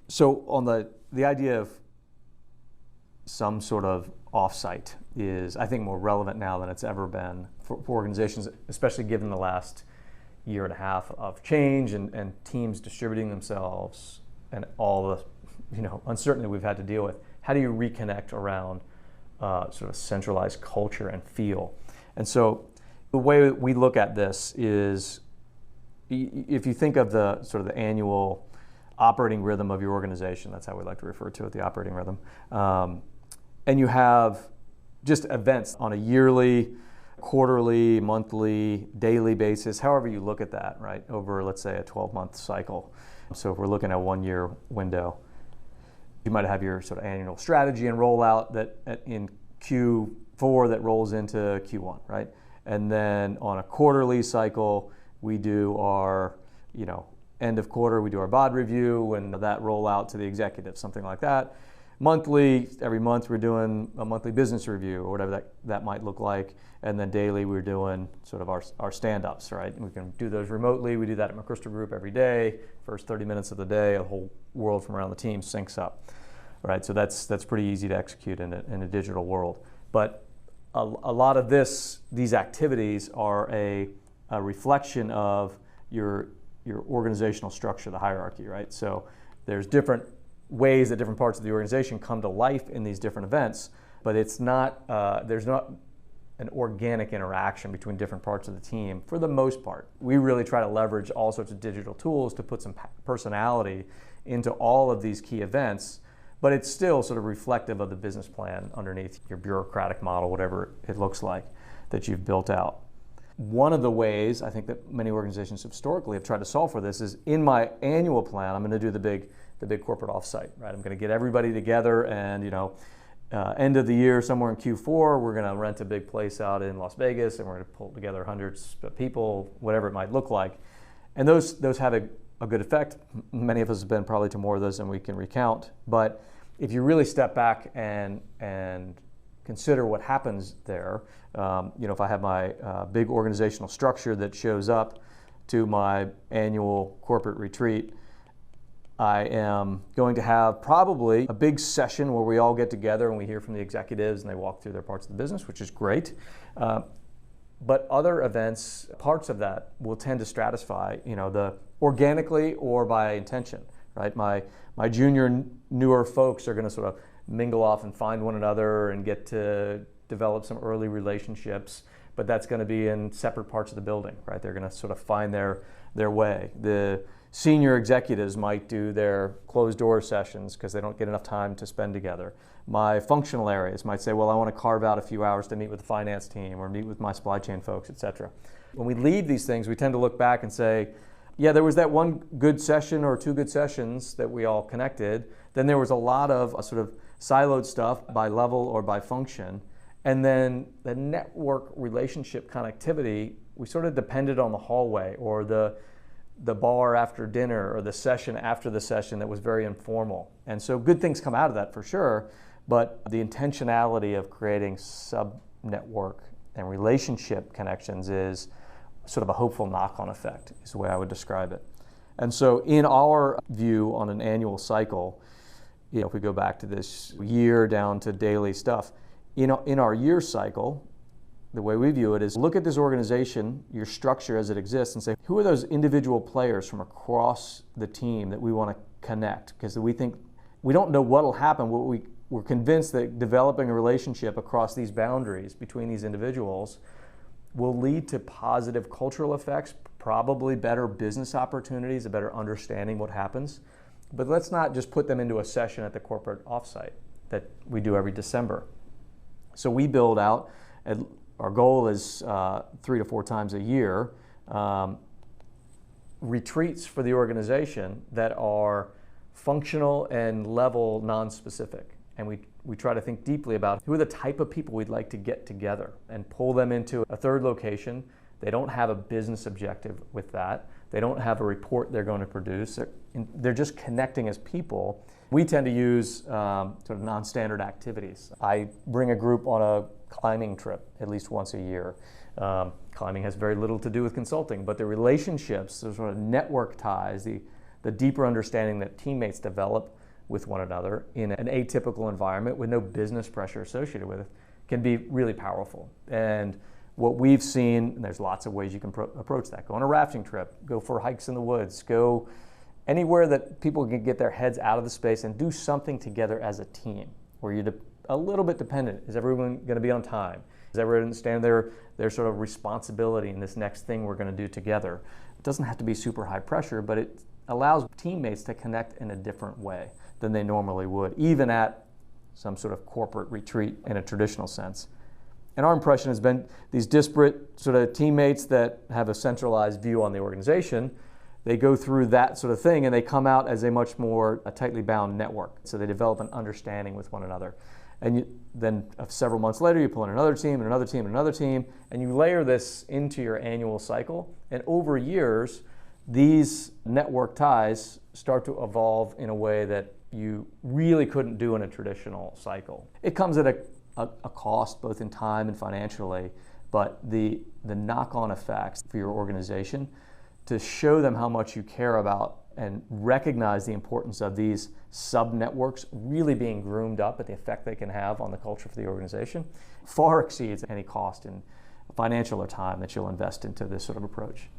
So on the idea of some sort of offsite is, I think, more relevant now than it's ever been for organizations, especially given the last year and a half of change and teams distributing themselves and all the uncertainty we've had to deal with. How do you reconnect around sort of centralized culture and feel? And so the way we look at this is, if you think of the sort of the annual operating rhythm of your organization, that's how we like to refer to it, the operating rhythm, and you have just events on a yearly, quarterly, monthly, daily basis, however you look at that, right, over, let's say, a 12-month cycle. So if we're looking at a 1-year window, you might have your sort of annual strategy and rollout that in Q4 that rolls into Q1, right? And then on a quarterly cycle, we do our, end of quarter, we do our BOD review and that roll out to the executive, something like that. Monthly, every month we're doing a monthly business review or whatever that might look like. And then daily we're doing sort of our stand-ups, right? And we can do those remotely. We do that at McChrystal Group every day. First 30 minutes of the day, a whole world from around the team syncs up, right? So that's pretty easy to execute in a digital world. But a lot of these activities are a reflection of your organizational structure, the hierarchy, right? So there's different ways that different parts of the organization come to life in these different events, but it's not, there's not an organic interaction between different parts of the team for the most part. We really try to leverage all sorts of digital tools to put some personality into all of these key events, but it's still sort of reflective of the business plan underneath your bureaucratic model, whatever it looks like, that you've built out. One of the ways I think that many organizations historically have tried to solve for this is, in my annual plan, I'm going to do the big corporate offsite, right? I'm going to get everybody together, and end of the year, somewhere in Q4, we're going to rent a big place out in Las Vegas, and we're going to pull together hundreds of people, whatever it might look like. And those have a good effect. Many of us have been probably to more of those than we can recount. But if you really step back and consider what happens there, if I have my big organizational structure that shows up to my annual corporate retreat, I am going to have probably a big session where we all get together and we hear from the executives and they walk through their parts of the business, which is great. But other events, parts of that will tend to stratify, the organically or by intention, right? My junior, newer folks are going to sort of mingle off and find one another and get to develop some early relationships, but that's going to be in separate parts of the building, right? They're going to sort of find their way. The senior executives might do their closed door sessions because they don't get enough time to spend together. My functional areas might say, well, I want to carve out a few hours to meet with the finance team or meet with my supply chain folks, et cetera. When we leave these things, we tend to look back and say, yeah, there was that one good session or two good sessions that we all connected. Then there was a lot of sort of siloed stuff by level or by function. And then the network relationship connectivity, we sort of depended on the hallway or the bar after dinner or the session after the session that was very informal. And so good things come out of that for sure, but the intentionality of creating sub-network and relationship connections is sort of a hopeful knock-on effect, is the way I would describe it. And so in our view on an annual cycle, if we go back to this year down to daily stuff, in our year cycle, the way we view it is look at this organization, your structure as it exists, and say, who are those individual players from across the team that we want to connect? Because we think, we don't know what'll happen. We're convinced that developing a relationship across these boundaries between these individuals will lead to positive cultural effects, probably better business opportunities, a better understanding what happens. But let's not just put them into a session at the corporate offsite that we do every December. So we build out, our goal is 3 to 4 times a year, retreats for the organization that are functional and level non-specific. And we try to think deeply about who are the type of people we'd like to get together and pull them into a third location. They don't have a business objective with that. They don't have a report they're going to produce. They're just connecting as people. We tend to use sort of non-standard activities. I bring a group on a climbing trip at least once a year. Climbing has very little to do with consulting, but the relationships, the sort of network ties, the the deeper understanding that teammates develop with one another in an atypical environment with no business pressure associated with it can be really powerful. And what we've seen, and there's lots of ways you can approach that. Go on a rafting trip, go for hikes in the woods, go anywhere that people can get their heads out of the space and do something together as a team, where you're a little bit dependent. Is everyone going to be on time? Does everyone understand their sort of responsibility in this next thing we're going to do together? It doesn't have to be super high pressure, but it allows teammates to connect in a different way than they normally would, even at some sort of corporate retreat in a traditional sense. And our impression has been these disparate sort of teammates that have a centralized view on the organization, they go through that sort of thing and they come out as a much more tightly bound network. So they develop an understanding with one another. And then several months later, you pull in another team and another team and another team, and you layer this into your annual cycle. And over years, these network ties start to evolve in a way that you really couldn't do in a traditional cycle. It comes at a cost, both in time and financially, but the knock-on effects for your organization, to show them how much you care about and recognize the importance of these sub-networks really being groomed up at the effect they can have on the culture for the organization, far exceeds any cost in financial or time that you'll invest into this sort of approach.